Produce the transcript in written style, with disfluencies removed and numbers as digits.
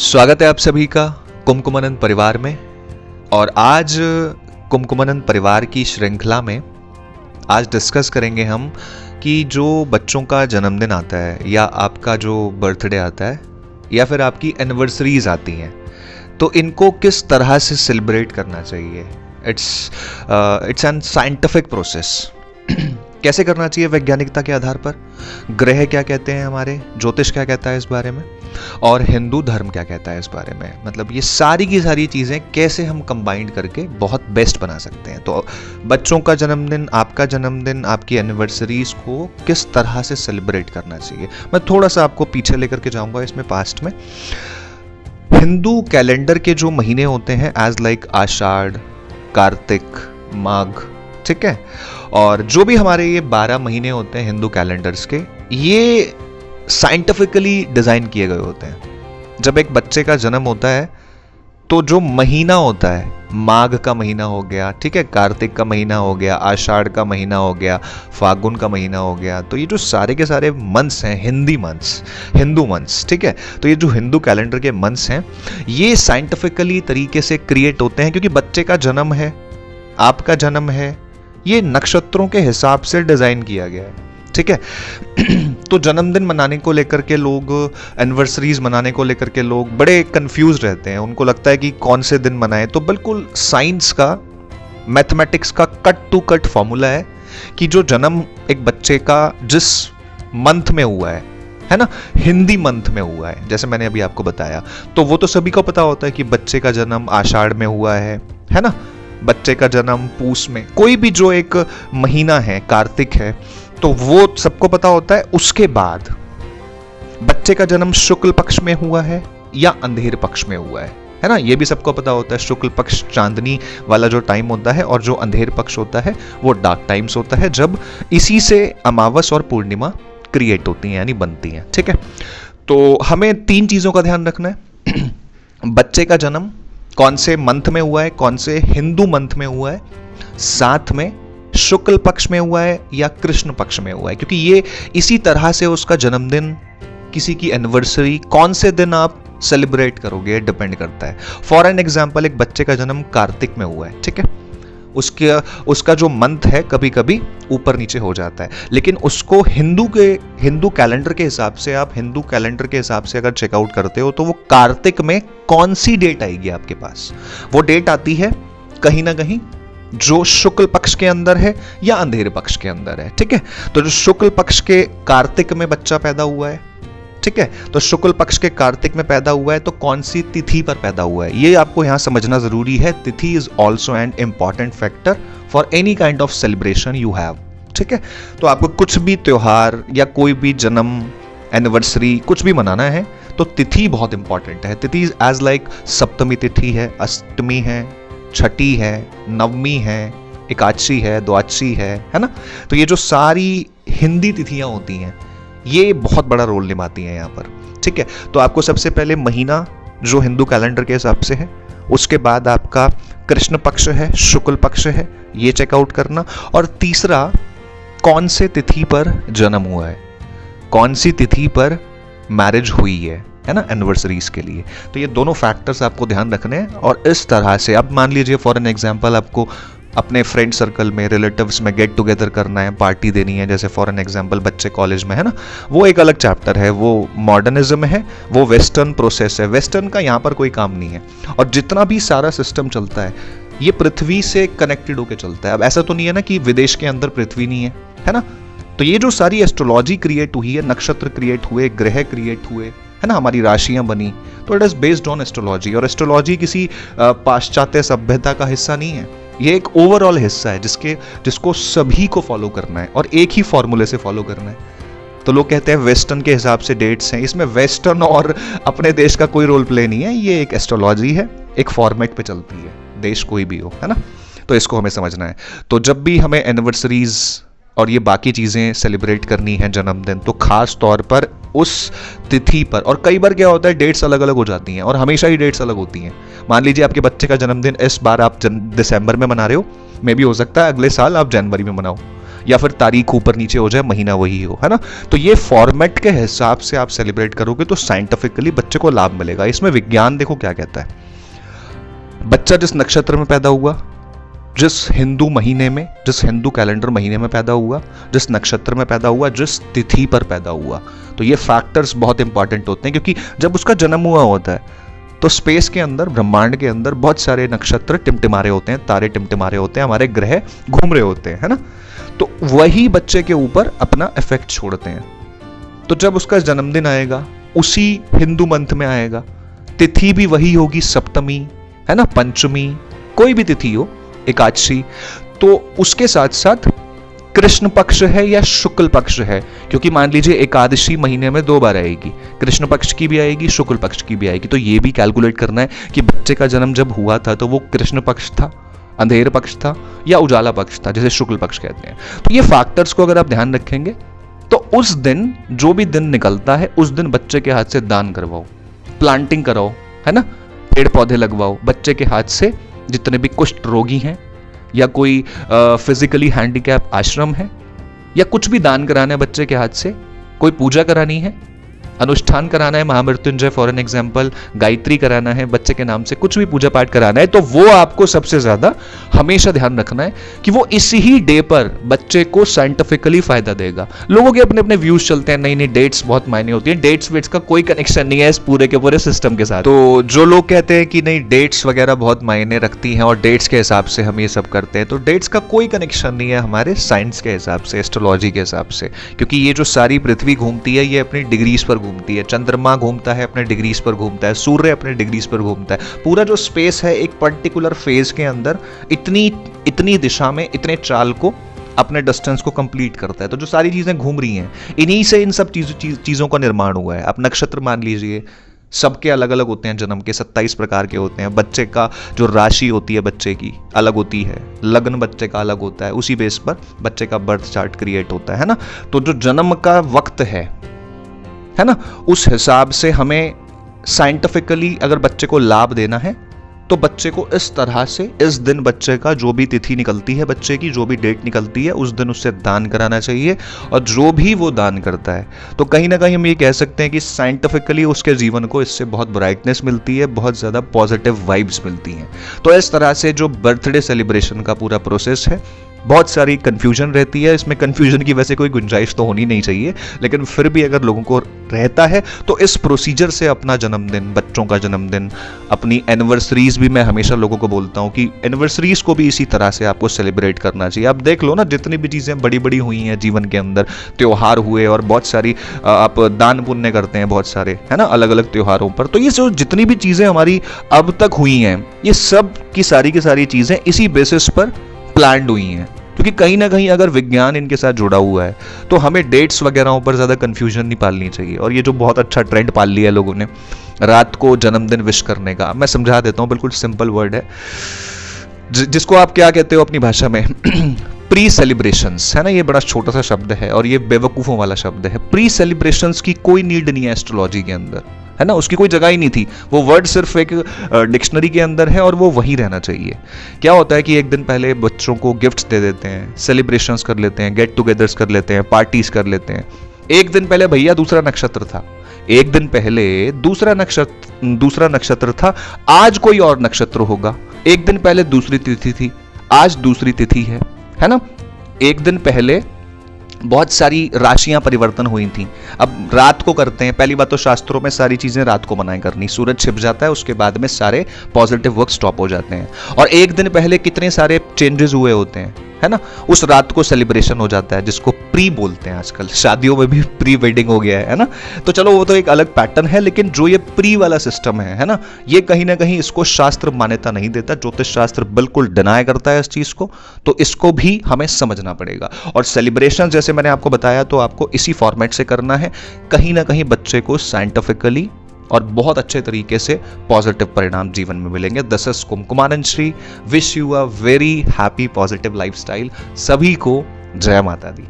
स्वागत है आप सभी का कुमकुमानंद परिवार में। और आज कुमकुमानंद परिवार की श्रृंखला में आज डिस्कस करेंगे हम कि जो बच्चों का जन्मदिन आता है या आपका जो बर्थडे आता है या फिर आपकी एनिवर्सरीज आती हैं, तो इनको किस तरह से सेलिब्रेट करना चाहिए। It's an scientific process. कैसे करना चाहिए वैज्ञानिकता के आधार पर, ग्रह क्या कहते हैं हमारे, ज्योतिष क्या कहता है इस बारे में, और हिंदू धर्म क्या कहता है इस बारे में। मतलब ये सारी की सारी चीज़ें कैसे हम कंबाइंड करके बहुत बेस्ट बना सकते हैं। तो बच्चों का जन्मदिन, आपका जन्मदिन, आपकी एनिवर्सरीज को किस तरह से सेलिब्रेट करना चाहिए, मैं थोड़ा सा आपको पीछे लेकर के जाऊंगा इसमें, पास्ट में। हिंदू कैलेंडर के जो महीने होते हैं एज लाइक आषाढ़, कार्तिक, माघ, ठीक है, और जो भी हमारे ये 12 महीने होते हैं हिंदू कैलेंडर्स के, ये साइंटिफिकली डिजाइन किए गए होते हैं। जब एक बच्चे का जन्म होता है तो जो महीना होता है, माघ का महीना हो गया, ठीक है, कार्तिक का महीना हो गया, आषाढ़ का महीना हो गया, फागुन का महीना हो गया, तो ये जो सारे के सारे मंथ्स हैं, हिंदू मंथ्स, ठीक है, तो ये जो हिंदू कैलेंडर के मंथ्स हैं, ये साइंटिफिकली तरीके से क्रिएट होते हैं क्योंकि बच्चे का जन्म है, आपका जन्म है, ये नक्षत्रों के हिसाब से डिजाइन किया गया है, ठीक है। तो जन्मदिन मनाने को लेकर के लोग, एनिवर्सरीज मनाने को लेकर के लोग बड़े कंफ्यूज रहते हैं। उनको लगता है कि कौन से दिन मनाएं। तो बिल्कुल साइंस का, मैथमेटिक्स का कट टू कट फॉर्मूला है कि जो जन्म एक बच्चे का जिस मंथ में हुआ है ना, हिंदी मंथ में हुआ है, जैसे मैंने अभी आपको बताया, तो वो तो सभी को पता होता है कि बच्चे का जन्म आषाढ़ में हुआ है ना, बच्चे का जन्म पूस में, कोई भी जो एक महीना है, कार्तिक है, तो वो सबको पता होता है। उसके बाद बच्चे का जन्म शुक्ल पक्ष में हुआ है या अंधेर पक्ष में हुआ है ना, ये भी सबको पता होता है। शुक्ल पक्ष चांदनी वाला जो टाइम होता है और जो अंधेर पक्ष होता है वो डार्क टाइम्स होता है, जब इसी से अमावस और पूर्णिमा क्रिएट होती हैं, यानी बनती हैं, ठीक है। तो हमें 3 चीजों का ध्यान रखना है। बच्चे का जन्म कौन से मंथ में हुआ है, कौन से हिंदू मंथ में हुआ है, साथ में शुक्ल पक्ष में हुआ है या कृष्ण पक्ष में हुआ है, क्योंकि ये इसी तरह से उसका जन्मदिन, किसी की एनिवर्सरी कौन से दिन आप सेलिब्रेट करोगे डिपेंड करता है। फॉर एन एग्जांपल, एक बच्चे का जन्म कार्तिक में हुआ है, ठीक है, उसका जो मंथ है कभी कभी ऊपर नीचे हो जाता है, लेकिन उसको हिंदू कैलेंडर के हिसाब से, आप हिंदू कैलेंडर के हिसाब से अगर चेकआउट करते हो तो वो कार्तिक में कौन सी डेट आएगी आपके पास, वो डेट आती है कहीं ना कहीं जो शुक्ल पक्ष के अंदर है या अंधेरे पक्ष के अंदर है, ठीक है। तो जो शुक्ल पक्ष के कार्तिक में बच्चा पैदा हुआ है, ठीक है, तो शुक्ल पक्ष के कार्तिक में पैदा हुआ है, तो कौन सी तिथि पर पैदा हुआ है, ये आपको यहां समझना जरूरी है। तिथि is also an important factor for any kind of celebration you have, ठीक है। तो आपको कुछ भी त्योहार या कोई भी जन्म, एनिवर्सरी कुछ भी मनाना है तो तिथि बहुत इंपॉर्टेंट है। तिथि एज लाइक सप्तमी तिथि है, अष्टमी है, छठी है, नवमी है, एकादशी है, द्वादशी है ना। तो ये जो सारी हिंदी तिथियां होती हैं ये बहुत बड़ा रोल निभाती हैं यहाँ पर, ठीक है। तो आपको सबसे पहले महीना जो हिंदू कैलेंडर के हिसाब से है, उसके बाद आपका कृष्ण पक्ष है, शुक्ल पक्ष है, ये चेकआउट करना, और तीसरा कौन से तिथि पर जन्म हुआ है, कौन सी तिथि पर मैरिज हुई है ना, एनिवर्सरीज के लिए। तो ये दोनों फैक्टर्स आपको ध्यान रखने हैं। और इस तरह से अब मान लीजिए फॉर एन एग्जांपल आपको अपने फ्रेंड सर्कल में, रिलेटिव्स में गेट टुगेदर करना है, पार्टी देनी है, जैसे फॉर एन एग्जांपल बच्चे कॉलेज में है ना, वो एक अलग चैप्टर है, वो मॉडर्निज्म है, वो वेस्टर्न प्रोसेस है, वेस्टर्न का यहाँ पर कोई काम नहीं है। और जितना भी सारा सिस्टम चलता है ये पृथ्वी से कनेक्टेड होकर चलता है। अब ऐसा तो नहीं है ना कि विदेश के अंदर पृथ्वी नहीं है ना। तो ये जो सारी एस्ट्रोलॉजी क्रिएट हुई है, नक्षत्र क्रिएट हुए, ग्रह क्रिएट हुए, है ना, हमारी राशियां बनी, तो it is based on astrology. और एस्ट्रोलॉजी किसी पाश्चात्य सभ्यता का हिस्सा नहीं है, ये एक ओवरऑल हिस्सा है जिसको सभी को फॉलो करना है और एक ही फॉर्मूले से फॉलो करना है। तो लोग कहते हैं वेस्टर्न के हिसाब से डेट्स हैं, इसमें वेस्टर्न और अपने देश का कोई रोल प्ले नहीं है, ये एक एस्ट्रोलॉजी है, एक फॉर्मेट पे चलती है, देश कोई भी हो, है ना। तो इसको हमें समझना है। तो जब भी हमें एनिवर्सरीज और ये बाकी चीज़ें सेलिब्रेट करनी है, जन्मदिन, तो खास तौर पर उस तिथि पर, और कई बार क्या होता है डेट्स अलग अलग हो जाती हैं और हमेशा ही डेट्स अलग होती हैं। मान लीजिए आपके बच्चे का जन्मदिन इस बार आप दिसंबर में मना रहे हो, मे भी हो सकता है अगले साल आप जनवरी में मनाओ, या फिर तारीख ऊपर नीचे हो जाए, महीना वही हो, है ना। तो ये फॉर्मेट के हिसाब से आप सेलिब्रेट करोगे तो साइंटिफिकली बच्चे को लाभ मिलेगा। इसमें विज्ञान देखो क्या कहता है, बच्चा जिस नक्षत्र में पैदा हुआ, जिस हिंदू महीने में, जिस हिंदू कैलेंडर महीने में पैदा हुआ, जिस नक्षत्र में पैदा हुआ, जिस तिथि पर पैदा हुआ, तो ये फैक्टर्स बहुत इंपॉर्टेंट होते हैं, क्योंकि जब उसका जन्म हुआ होता है तो स्पेस के अंदर, ब्रह्मांड के अंदर बहुत सारे नक्षत्र टिमटिमा रहे होते हैं, तारे टिमटिमा रहे होते हैं, हमारे ग्रह घूम रहे होते हैं, है ना। तो वही बच्चे के ऊपर अपना इफेक्ट छोड़ते हैं। तो जब उसका जन्मदिन आएगा उसी हिंदू मंथ में आएगा, तिथि भी वही होगी, सप्तमी, है ना, पंचमी, कोई भी तिथि हो, एकादशी, तो उसके साथ साथ कृष्ण पक्ष है या शुक्ल पक्ष है, क्योंकि मान लीजिए एकादशी महीने में 2 बार आएगी, कृष्ण पक्ष की भी आएगी, शुक्ल पक्ष की भी आएगी। तो ये भी कैलकुलेट करना है कि बच्चे का जन्म जब हुआ था तो वो कृष्ण पक्ष था, अंधेर पक्ष था, या उजाला पक्ष था, जिसे शुक्ल पक्ष कहते हैं। तो ये फैक्टर्स को अगर आप ध्यान रखेंगे तो उस दिन, जो भी दिन निकलता है, उस दिन बच्चे के हाथ से दान करवाओ, प्लांटिंग कराओ, है ना, पेड़ पौधे लगवाओ बच्चे के हाथ से। जितने भी कुष्ठ रोगी हैं या कोई फिजिकली हैंडीकैप आश्रम है, या कुछ भी दान कराना है बच्चे के हाथ से, कोई पूजा करानी है, अनुष्ठान कराना है, महामृत्युंजय फॉर एन एग्जाम्पल, गायत्री कराना है बच्चे के नाम से, कुछ भी पूजा पाठ कराना है, तो वो आपको सबसे ज्यादा हमेशा ध्यान रखना है कि वो इसी ही डे पर बच्चे को साइंटिफिकली फायदा देगा। लोगों के अपने अपने व्यूज चलते हैं, नहीं नहीं डेट्स बहुत मायने होती है, डेट्स वेट्स का कोई कनेक्शन नहीं है इस पूरे के पूरे सिस्टम के साथ। तो जो लोग कहते हैं कि नहीं डेट्स वगैरह बहुत मायने रखती हैं और डेट्स के हिसाब से हम ये सब करते हैं, तो डेट्स का कोई कनेक्शन नहीं है हमारे साइंस के हिसाब से, एस्ट्रोलॉजी के हिसाब से, क्योंकि ये जो सारी पृथ्वी घूमती है ये अपनी डिग्रीज पर घूमती है, चंद्रमा घूमता है अपने डिग्रीज पर घूमता है, सूर्य अपने डिग्रीज पर घूमता है, पूरा जो स्पेस है एक पर्टिकुलर फेज के अंदर इतनी दिशा में, इतने चाल को, अपने डिस्टेंस को कंप्लीट करता है। तो जो सारी चीजें घूम रही हैं, इन्हीं से इन सब चीजों का निर्माण हुआ है। अब नक्षत्र मान लीजिए, सबके अलग अलग होते हैं, जन्म के 27 प्रकार के होते हैं, बच्चे का जो राशि होती है बच्चे की अलग होती है, लग्न बच्चे का अलग होता है, उसी बेस पर बच्चे का बर्थ चार्ट क्रिएट होता है ना। तो जो जन्म का वक्त है ना, उस हिसाब से हमें साइंटिफिकली अगर बच्चे को लाभ देना है तो बच्चे को इस तरह से, इस दिन बच्चे का जो भी तिथि निकलती है, बच्चे की जो भी डेट निकलती है, उस दिन उससे दान कराना चाहिए। और जो भी वो दान करता है तो कहीं ना कहीं हम ये कह सकते हैं कि साइंटिफिकली उसके जीवन को इससे बहुत ब्राइटनेस मिलती है, बहुत ज़्यादा पॉजिटिव वाइब्स मिलती हैं। तो इस तरह से जो बर्थडे सेलिब्रेशन का पूरा प्रोसेस है, बहुत सारी कन्फ्यूजन रहती है इसमें। कन्फ्यूजन की वैसे कोई गुंजाइश तो होनी नहीं चाहिए, लेकिन फिर भी अगर लोगों को रहता है तो इस प्रोसीजर से अपना जन्मदिन, बच्चों का जन्मदिन, अपनी एनिवर्सरीज भी, मैं हमेशा लोगों को बोलता हूँ कि एनिवर्सरीज को भी इसी तरह से आपको सेलिब्रेट करना चाहिए। आप देख लो ना, जितनी भी चीज़ें बड़ी बड़ी हुई हैं जीवन के अंदर, त्योहार हुए और बहुत सारी आप दान पुण्य करते हैं बहुत सारे, है ना, अलग अलग त्योहारों पर। तो ये जो जितनी भी चीज़ें हमारी अब तक हुई हैं, ये सब की सारी चीज़ें इसी बेसिस पर प्लान्ड हुई हैं, क्योंकि कहीं ना कहीं अगर विज्ञान इनके साथ जुड़ा हुआ है तो हमें डेट्स वगैरह पर ज़्यादा कंफ्यूजन नहीं पालनी चाहिए। और ये जो बहुत अच्छा ट्रेंड पाल लिया है लोगों ने रात को जन्मदिन विश करने का, मैं समझा देता हूँ, बिल्कुल सिंपल वर्ड है, जिसको आप क्या कहते हो अपनी भाषा में प्री सेलिब्रेशंस, है ना। ये बड़ा छोटा सा शब्द है और ये बेवकूफ़ों वाला शब्द है। प्री सेलिब्रेशंस की कोई नीड नहीं है एस्ट्रोलॉजी के अंदर, है ना, उसकी कोई जगह ही नहीं थी। वो वर्ड सिर्फ एक डिक्शनरी के अंदर है और वो वहीं रहना चाहिए। क्या होता है कि एक दिन पहले बच्चों को गिफ्ट्स दे देते हैं, सेलिब्रेशंस कर लेते हैं, गेट टुगेदर्स कर लेते हैं, पार्टीज कर लेते हैं। एक दिन पहले भैया दूसरा नक्षत्र था, एक दिन पहले दूसरा नक्षत्र था, आज कोई और नक्षत्र होगा। एक दिन पहले दूसरी तिथि थी, आज दूसरी तिथि है ना। एक दिन पहले बहुत सारी राशियां परिवर्तन हुई थी, अब रात को करते हैं। पहली बात तो शास्त्रों में सारी चीजें रात को मनाएं करनी, सूरज छिप जाता है उसके बाद में सारे पॉजिटिव वर्क स्टॉप हो जाते हैं। और एक दिन पहले कितने सारे चेंजेस हुए होते हैं, है ना, उस रात को सेलिब्रेशन हो जाता है, जिसको प्री बोलते हैं। आजकल शादियों में भी प्री वेडिंग हो गया है ना। तो चलो वो तो एक अलग पैटर्न है, लेकिन जो ये प्री वाला सिस्टम है ना, ये कहीं ना कहीं इसको शास्त्र मान्यता नहीं देता, ज्योतिष शास्त्र बिल्कुल डिनाई करता है इस चीज को। तो इसको भी हमें समझना पड़ेगा। और सेलिब्रेशन जैसे मैंने आपको बताया, तो आपको इसी फॉर्मेट से करना है, कहीं ना कहीं बच्चे को साइंटिफिकली और बहुत अच्छे तरीके से पॉजिटिव परिणाम जीवन में मिलेंगे। This is Kumkumanand Shri, wish you a very happy positive lifestyle. सभी को जय माता दी।